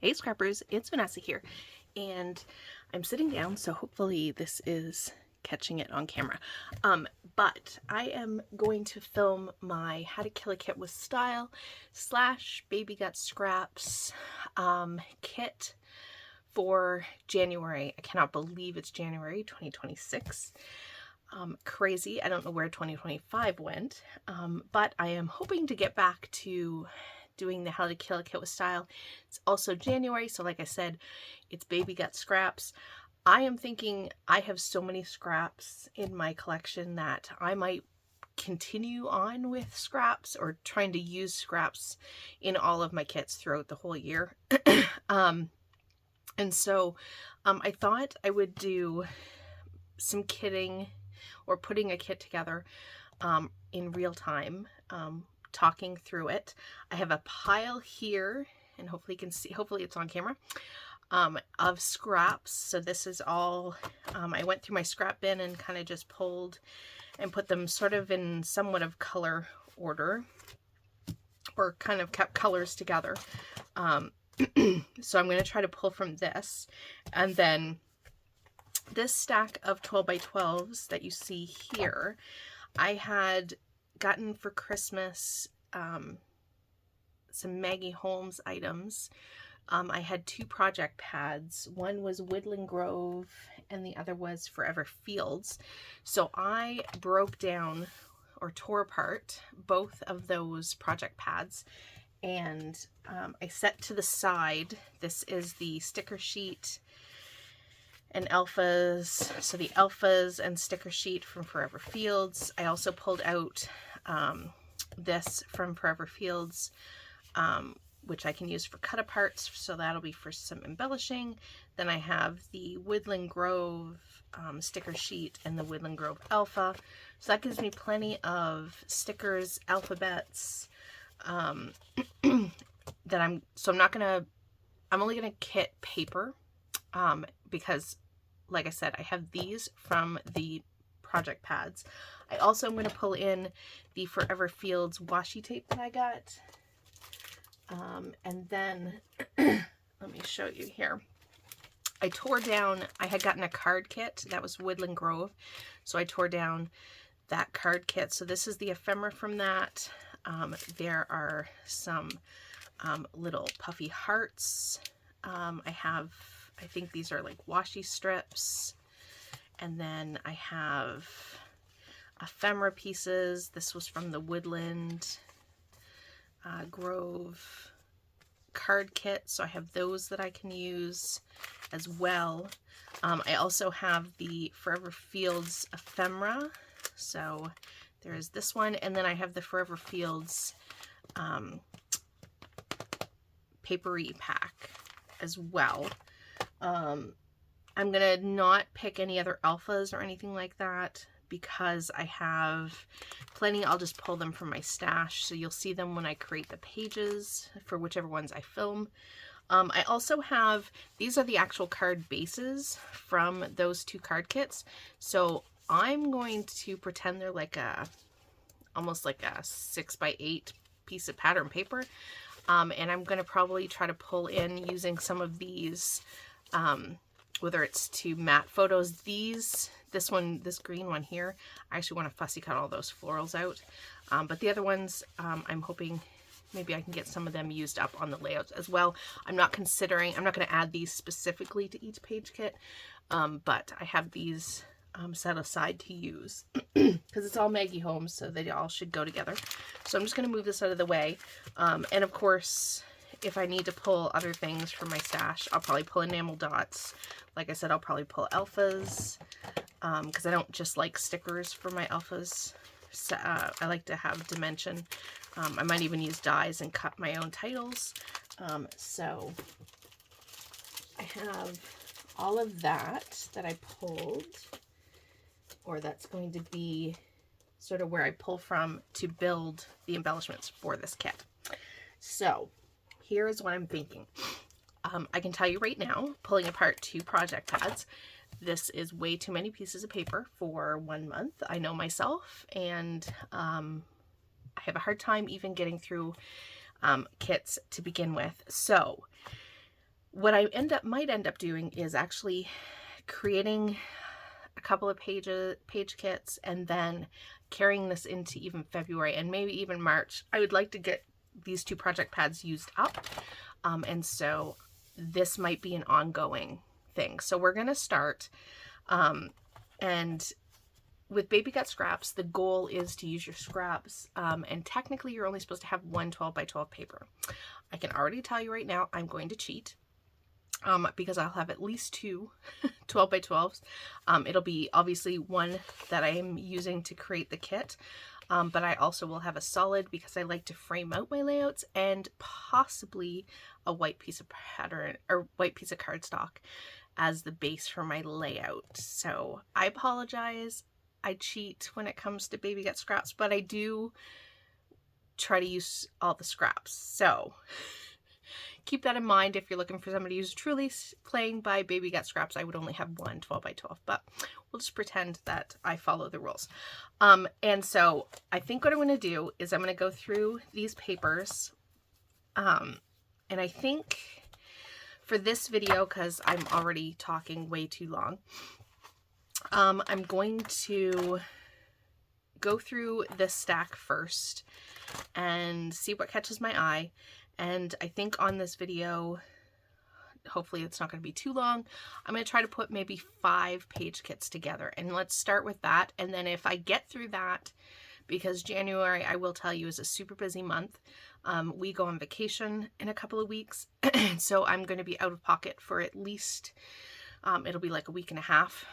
Hey scrappers, it's Vanessa here, and I'm sitting down, so hopefully this is catching it on camera. But I am going to film my How to Kill a Kit with Style / Baby Got Scraps kit for January. I cannot believe it's January 2026. Crazy. I don't know where 2025 went, but I am hoping to get back to doing the How to Kill a Kit with Style. It's also January, so like I said, it's Baby Got Scraps. I am thinking I have so many scraps in my collection that I might continue on with scraps or trying to use scraps in all of my kits throughout the whole year. And so I thought I would do some kitting or putting a kit together in real time, talking through it. I have a pile here, and hopefully you can see, hopefully it's on camera, of scraps. So this is all, I went through my scrap bin and kind of just pulled and put them sort of in somewhat of color order, or kind of kept colors together. So I'm going to try to pull from this, and then this stack of 12 by 12s that you see here, I had gotten for Christmas some Maggie Holmes items. I had two project pads. One was Woodland Grove and the other was Forever Fields. So I broke down or tore apart both of those project pads, and I set to the side. This is the sticker sheet and alphas, so the alphas and sticker sheet from Forever Fields. I also pulled out this from Forever Fields, which I can use for cut aparts, so that'll be for some embellishing. Then I have the Woodland Grove sticker sheet and the Woodland Grove Alpha, so that gives me plenty of stickers, alphabets, that I'm only gonna kit paper, because like I said, I have these from the project pads. I also am going to pull in the Forever Fields washi tape that I got. And then, let me show you here. I tore down, I had gotten a card kit that was Woodland Grove, so I tore down that card kit. So this is the ephemera from that. There are some little puffy hearts. I think these are like washi strips, and then I have ephemera pieces. This was from the Woodland Grove card kit, so I have those that I can use as well. I also have the Forever Fields ephemera, so there's this one, and then I have the Forever Fields papery pack as well. I'm gonna not pick any other alphas or anything like that because I have plenty. I'll just pull them from my stash, so you'll see them when I create the pages for whichever ones I film. I also have, these are the actual card bases from those two card kits, so I'm going to pretend they're like almost like a 6 by 8 piece of pattern paper, and I'm going to probably try to pull in using some of these, whether it's to matte photos. This green one here, I actually want to fussy cut all those florals out. But the other ones, I'm hoping maybe I can get some of them used up on the layouts as well. I'm not going to add these specifically to each page kit, but I have these set aside to use because it's all Maggie Holmes, so they all should go together. So I'm just going to move this out of the way. And of course, if I need to pull other things from my stash, I'll probably pull enamel dots. Like I said, I'll probably pull alphas, because I don't just like stickers for my alphas. So, I like to have dimension. I might even use dies and cut my own titles. So I have all of that I pulled, or that's going to be sort of where I pull from to build the embellishments for this kit. So here is what I'm thinking. I can tell you right now, pulling apart two project pads, this is way too many pieces of paper for 1 month. I know myself, and I have a hard time even getting through kits to begin with. So What I might end up doing is actually creating a couple of page kits and then carrying this into even February and maybe even March. I would like to get these 2 project pads used up. And so this might be an ongoing thing. So we're going to start, and with Baby Got Scraps, the goal is to use your scraps, and technically you're only supposed to have one 12 by 12 paper. I can already tell you right now, I'm going to cheat, because I'll have at least 2 12 by 12s. It'll be obviously one that I am using to create the kit, but I also will have a solid because I like to frame out my layouts, and possibly a white piece of pattern or white piece of cardstock as the base for my layout. So I apologize, I cheat when it comes to Baby Got Scraps, but I do try to use all the scraps. So keep that in mind if you're looking for somebody who's truly playing by Baby Got Scraps. I would only have one 12 by 12, but we'll just pretend that I follow the rules. And so I think what I'm going to do is I'm going to go through these papers. And I think for this video, because I'm already talking way too long, I'm going to go through this stack first and see what catches my eye. And I think on this video, hopefully it's not going to be too long, I'm going to try to put maybe 5 page kits together. And let's start with that. And then if I get through that, because January, I will tell you, is a super busy month. We go on vacation in a couple of weeks. So I'm going to be out of pocket for at least, it'll be like a week and a half.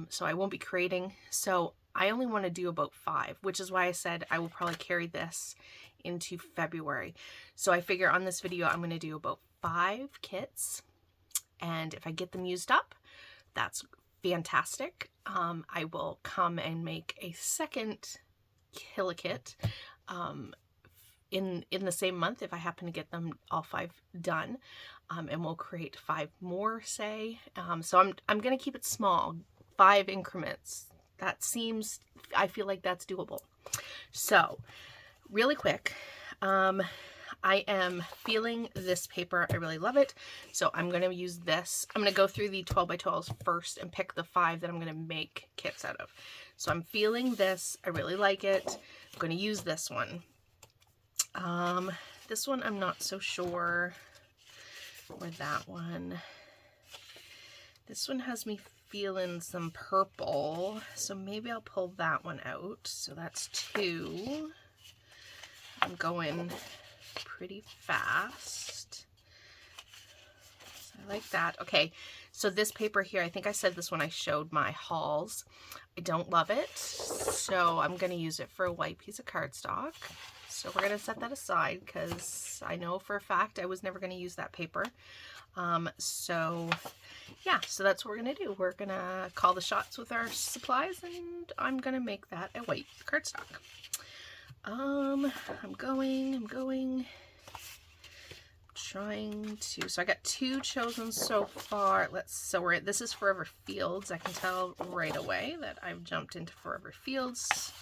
So I won't be creating. So I only want to do about 5, which is why I said I will probably carry this into February. So I figure on this video, I'm going to do about 5 kits. And if I get them used up, that's fantastic. I will come and make a second kit in the same month if I happen to get them all 5 done, and we'll create 5 more, say. So I'm going to keep it small, 5 increments. That seems, I feel like that's doable. So really quick, I am feeling this paper. I really love it. So I'm going to use this. I'm going to go through the 12 by 12s first and pick the 5 that I'm going to make kits out of. So I'm feeling this. I really like it. I'm going to use this one. This one I'm not so sure. Or that one. This one has me feeling some purple. So maybe I'll pull that one out. So that's 2. I'm going pretty fast. So I like that. Okay, so this paper here, I think I said this when I showed my hauls. I don't love it, so I'm going to use it for a white piece of cardstock. So we're going to set that aside because I know for a fact I was never going to use that paper. So yeah, so that's what we're going to do. We're going to call the shots with our supplies, and I'm going to make that a white cardstock. I'm trying to, so I got 2 chosen so far. This is Forever Fields. I can tell right away that I've jumped into Forever Fields.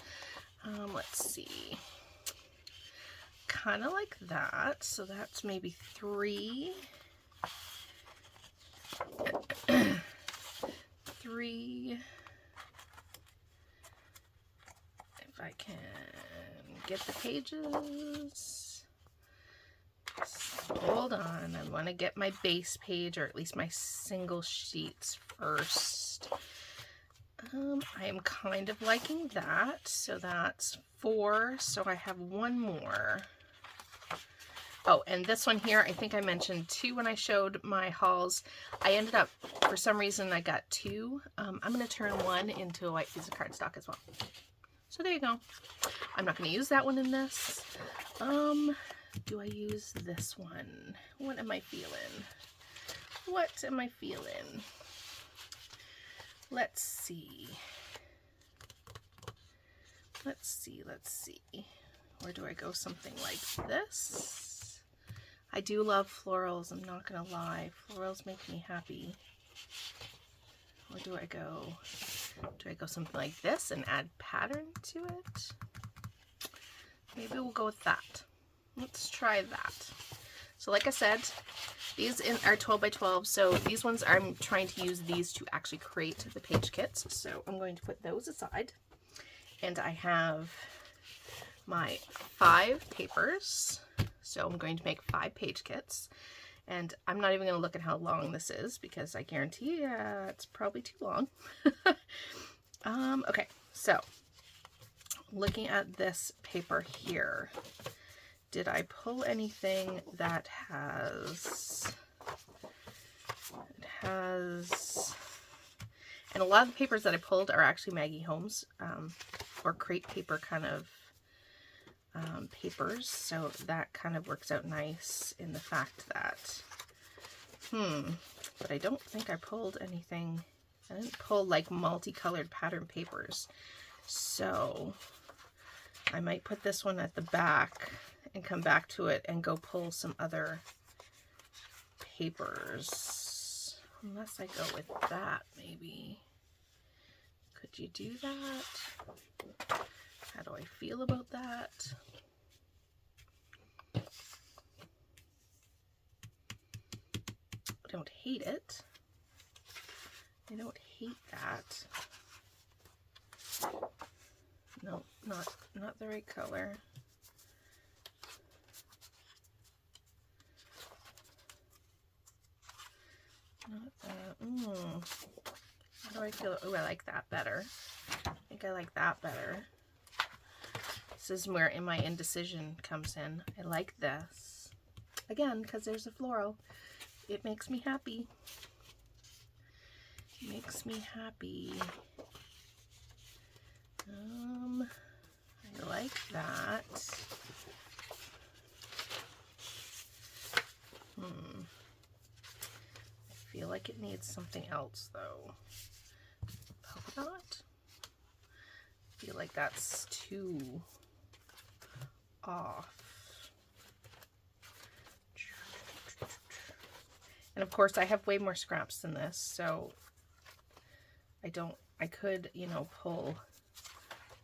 Let's see, kind of like that. So that's maybe 3. 3. If I can get the pages. Hold on, I want to get my base page, or at least my single sheets first. I am kind of liking that. So that's 4. So I have 1 more. Oh, and this one here, I think I mentioned 2 when I showed my hauls. I ended up, for some reason, I got 2. I'm going to turn 1 into a white piece of cardstock as well. So there you go. I'm not going to use that one in this. Do I use this one? What am I feeling? What am I feeling? Let's see. Let's see. Or do I go something like this? I do love florals, I'm not gonna lie. Florals make me happy. Or do I go something like this and add pattern to it? Maybe we'll go with that. Let's try that. So like I said, These are 12 by 12, so these ones I'm trying to use these to actually create the page kits. So I'm going to put those aside. And I have my 5 papers. So I'm going to make 5 page kits. And I'm not even going to look at how long this is because I guarantee it's probably too long. Okay, so looking at this paper here, did I pull anything that and a lot of the papers that I pulled are actually Maggie Holmes or crepe paper kind of papers, so that kind of works out nice in the fact that but I don't think I pulled anything. I didn't pull like multicolored pattern papers, so I might put this one at the back and come back to it and go pull some other papers, unless I go with that. Maybe could you do that? How do I feel about that? I don't hate it. I don't hate that. No, not the right color. Not that. How do I feel? Oh, I like that better. I think I like that better. This is where my indecision comes in. I like this. Again, because there's a floral. It makes me happy. It makes me happy. I like that. I feel like it needs something else though. Polka dot? I feel like that's too off. And of course I have way more scraps than this, so I could, you know, pull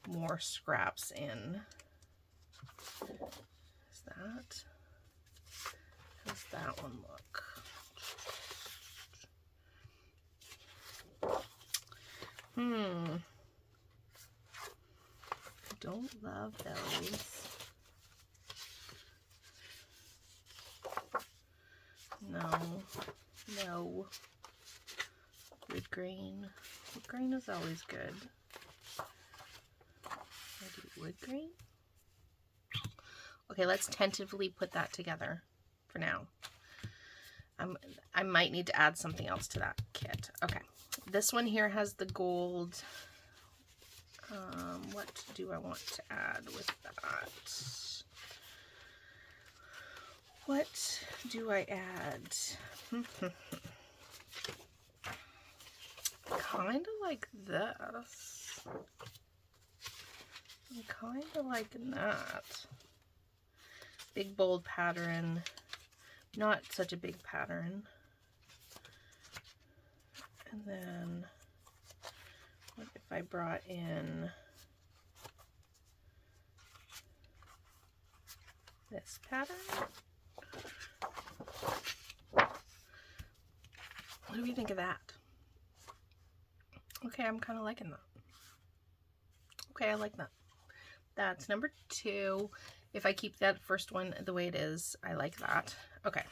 more scraps in. Is that? How's that one look? I don't love those. No. Wood grain. Wood grain is always good. I do wood grain? Okay, let's tentatively put that together for now. I might need to add something else to that kit. Okay, this one here has the gold. What do I want to add with that? What do I add? Kind of like this. I'm kind of liking that. Big bold pattern. Not such a big pattern. And then what if I brought in this pattern? What do you think of that? Okay, I'm kind of liking that. Okay, I like that. That's number 2. If I keep that first one the way it is, I like that. Okay,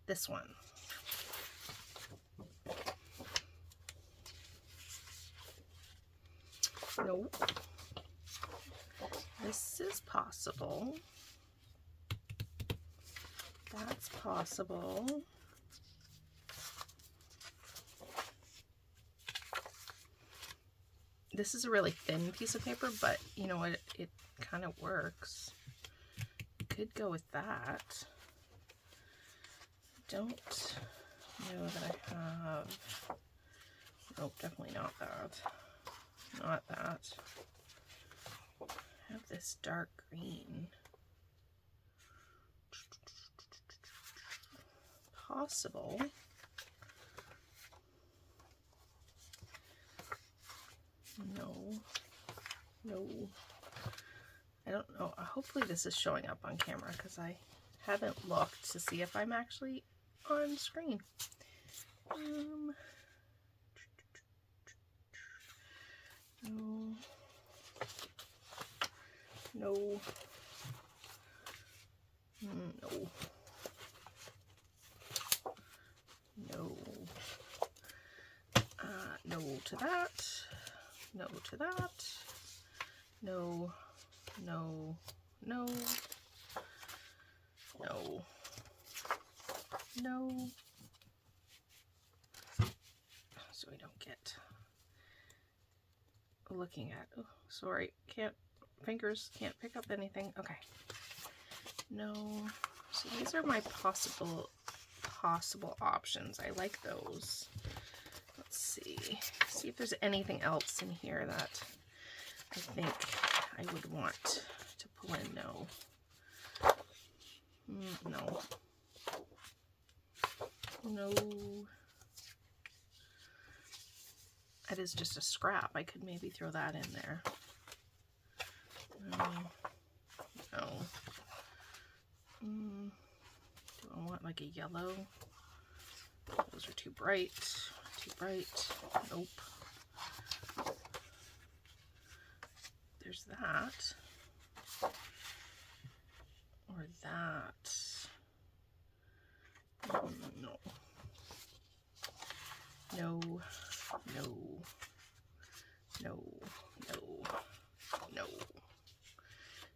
this one. Nope. This is possible. That's possible. This is a really thin piece of paper, but you know what? It kind of works. Could go with that. Don't know that I have. Nope, definitely not that. Not that. I have this dark green. Possible. No. I don't know. Hopefully this is showing up on camera because I haven't looked to see if I'm actually on screen. No. No. No. No. No to that. No to that. No. No. No. No. No. So we don't get looking at, oh, sorry, fingers can't pick up anything. Okay. No. So these are my possible options. I like those. Let's see if there's anything else in here that I think I would want to pull in. No. No. No. That is just a scrap. I could maybe throw that in there. No. No. Do I want like a yellow? Those are too bright. Too bright. Nope. There's that. Or that. No. No. No. No. No. No.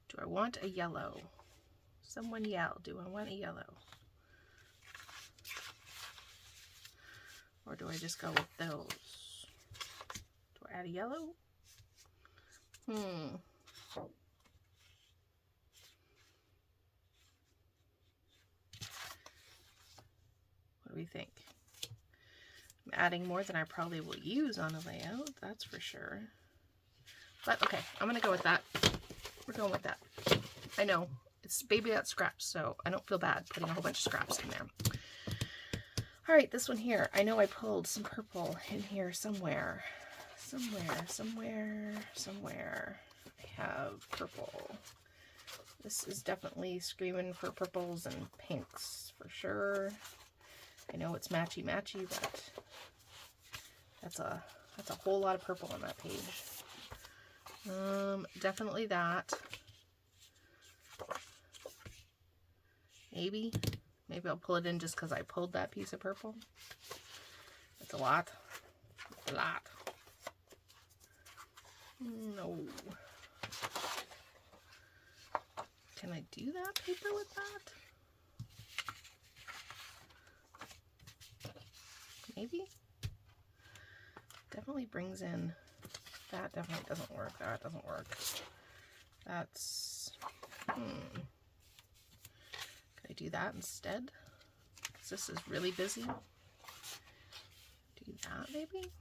Do I want a yellow? Someone yell. Do I want a yellow? Or do I just go with those? Do I add a yellow? What do we think? I'm adding more than I probably will use on a layout, that's for sure. But okay, I'm gonna go with that. We're going with that. I know, it's baby that scraps, so I don't feel bad putting a whole bunch of scraps in there. All right, this one here. I know I pulled some purple in here somewhere. Somewhere. I have purple. This is definitely screaming for purples and pinks for sure. I know it's matchy-matchy, but that's a whole lot of purple on that page. Definitely that. Maybe I'll pull it in just because I pulled that piece of purple. It's a lot. A lot. No. Can I do that paper with that? Maybe? Definitely brings in... That definitely doesn't work. That doesn't work. That's... Can I do that instead? Because this is really busy. Do that maybe?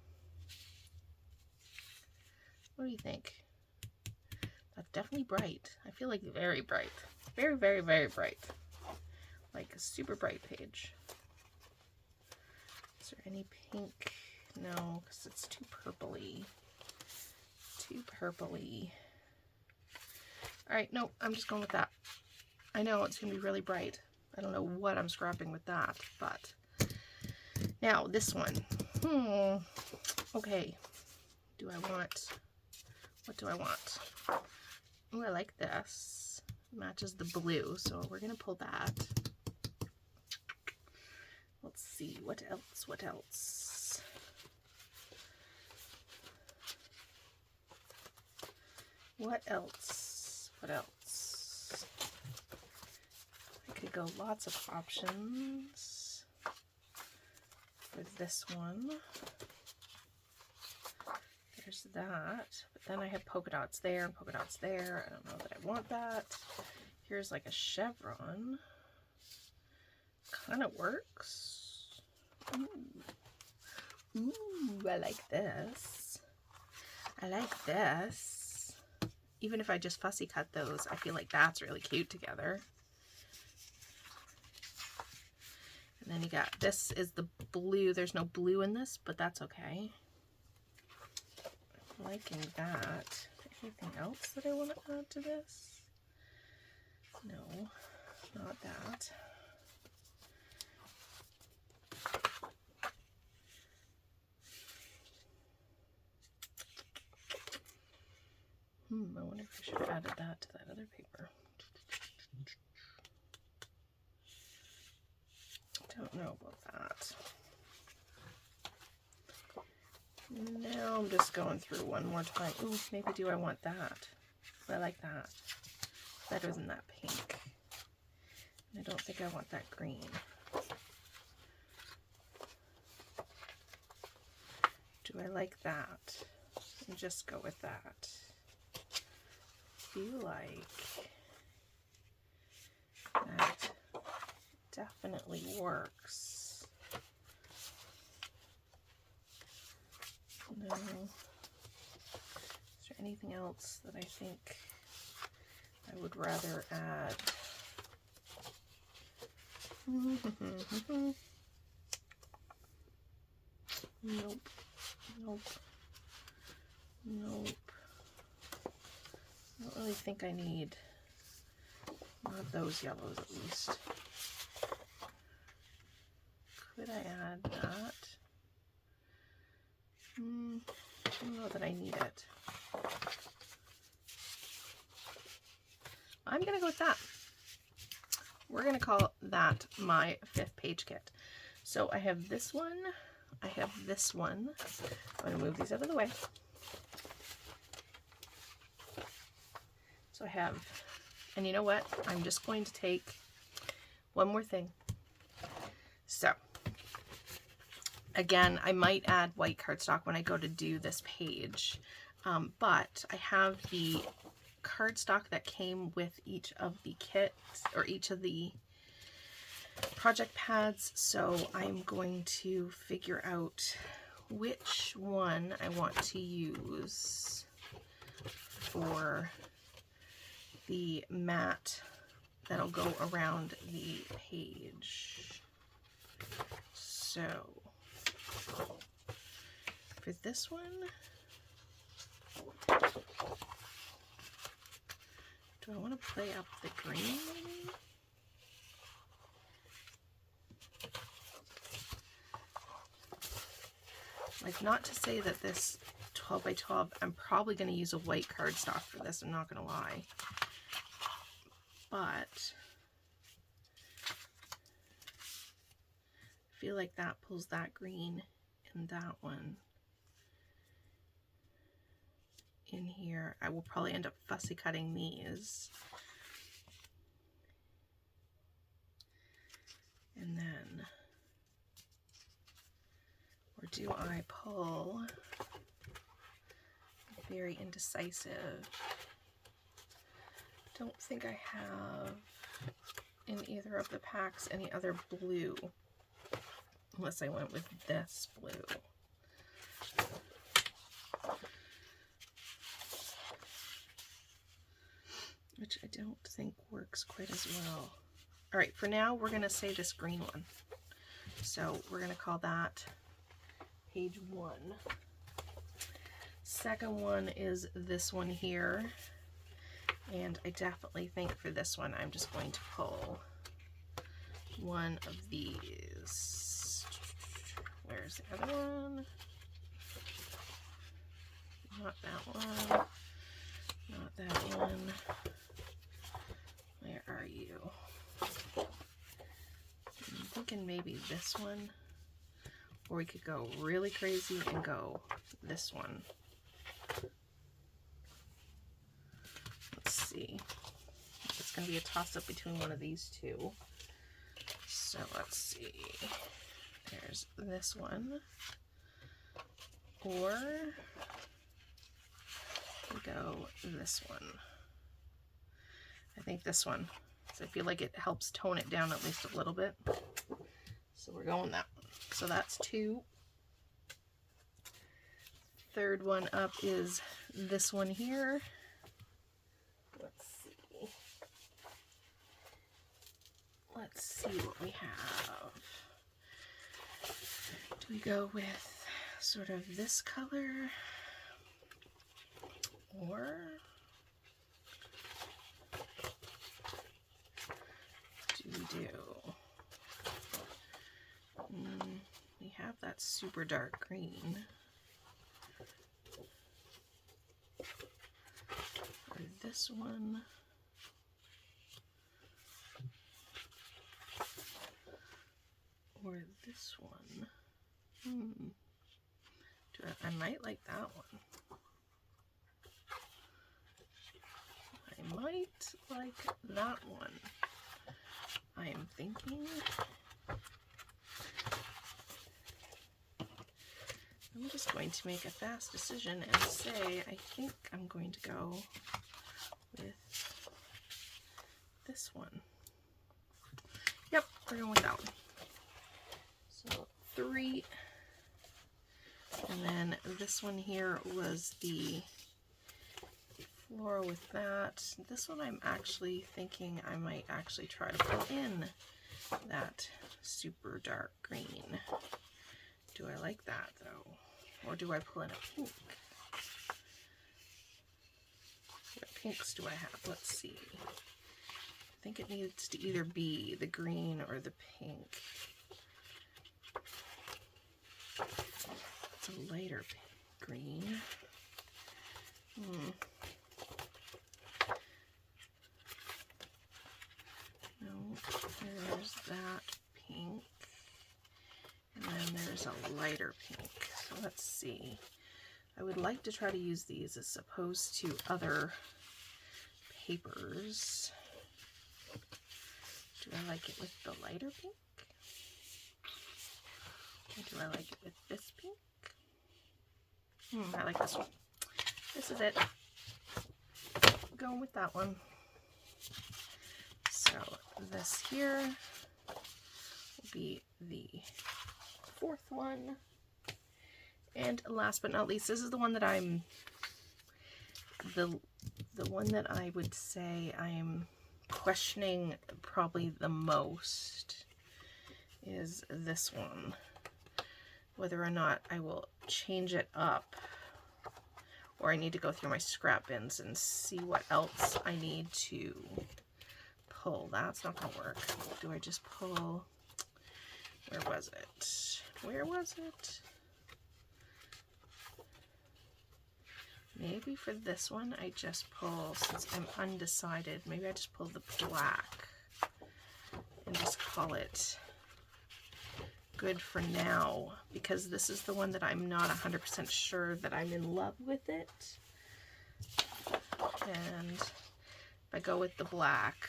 What do you think? That's definitely bright. I feel like very bright. Very, very, very bright. Like a super bright page. Is there any pink? No, because it's too purpley. Too purpley. Alright, no, I'm just going with that. I know it's going to be really bright. I don't know what I'm scrapping with that, but... Now, this one. Okay. Do I want... What do I want? Oh, I like this. Matches the blue, so we're going to pull that. Let's see, what else? What else? What else? What else? I could go lots of options for this one. There's that, but then I have polka dots there and polka dots there. I don't know that I want that. Here's like a chevron. Kind of works. Ooh, I like this. I like this. Even if I just fussy cut those, I feel like that's really cute together. And then you got, this is the blue. There's no blue in this, but that's okay. I'm liking that. Anything else that I want to add to this? No, not that. should have added that to that other paper. Don't know about that. Now I'm just going through one more time. Ooh, maybe do I want that? I like that. Better than that pink. I don't think I want that green. Do I like that? And just go with that. Feel like that definitely works. No. Is there anything else that I think I would rather add? Nope. Nope. Nope. I don't really think I need not those yellows at least. Could I add that? I don't know that I need it. I'm gonna go with that. We're gonna call that my 5th page kit. So I have this one, I have this one. I'm gonna move these out of the way. So I have, and you know what? I'm just going to take one more thing. So again, I might add white cardstock when I go to do this page, but I have the cardstock that came with each of the kits or each of the project pads, so I'm going to figure out which one I want to use for the mat that'll go around the page. So for this one, do I want to play up the green maybe? Like, not to say that this 12 by 12, I'm probably going to use a white cardstock for this, I'm not going to lie. But I feel like that pulls that green and that one in here. I will probably end up fussy cutting these. And then, or do I pull very indecisive? Don't think I have in either of the packs any other blue, unless I went with this blue. Which I don't think works quite as well. All right, for now, we're gonna say this green one. So we're gonna call that page 1. Second one is this one here. And I definitely think for this one, I'm just going to pull one of these. Where's the other one? Not that one. Not that one. Where are you? I'm thinking maybe this one. Or we could go really crazy and go this one. Let's see. It's going to be a toss-up between one of these two. So let's see. There's this one. Or we go this one. I think this one. So I feel like it helps tone it down at least a little bit. So we're going that one. So that's 2. Third one up is this one here. Let's see. Let's see what we have. Do we go with sort of this color? Or do we do? We have that super dark green. Or this one. Or this one. I might like that one. I might like that one. I am thinking. I'm just going to make a fast decision and say I think I'm going to go with this one. Yep, we're going with that one. So 3. And then this one here was the floral with that. This one I'm actually thinking I might actually try to pull in that super dark green. Do I like that though? Or do I pull in a pink? What pinks do I have? Let's see. I think it needs to either be the green or the pink. It's a lighter green. No, there's that pink. And then there's a lighter pink. So let's see. I would like to try to use these as opposed to other papers. Do I like it with the lighter pink? Or do I like it with this pink? I like this one. This is it. Going with that one. So this here will be the 4th one. And last but not least, this is the one that I'm the one that I would say I'm questioning probably the most is this one. Whether or not I will change it up, or I need to go through my scrap bins and see what else I need to pull. That's not going to work. Do I just pull? Where was it? Where was it? Maybe for this one I just pull, since I'm undecided, maybe I just pull the black and just call it good for now, because this is the one that I'm not 100% sure that I'm in love with it. And if I go with the black,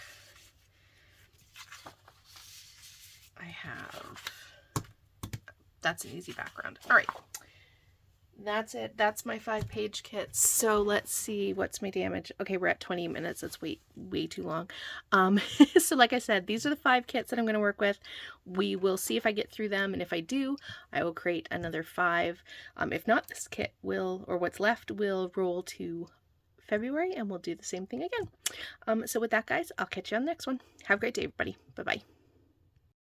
I have, that's an easy background. All right. That's it. That's my 5-page kit. So let's see, what's my damage? Okay, we're at 20 minutes. That's way too long. So like I said, these are the 5 kits that I'm going to work with. We will see if I get through them, and if I do, I will create another 5. If not, this kit will, or what's left, will roll to February, and we'll do the same thing again. So with that, guys, I'll catch you on the next one. Have a great day, everybody. Bye-bye.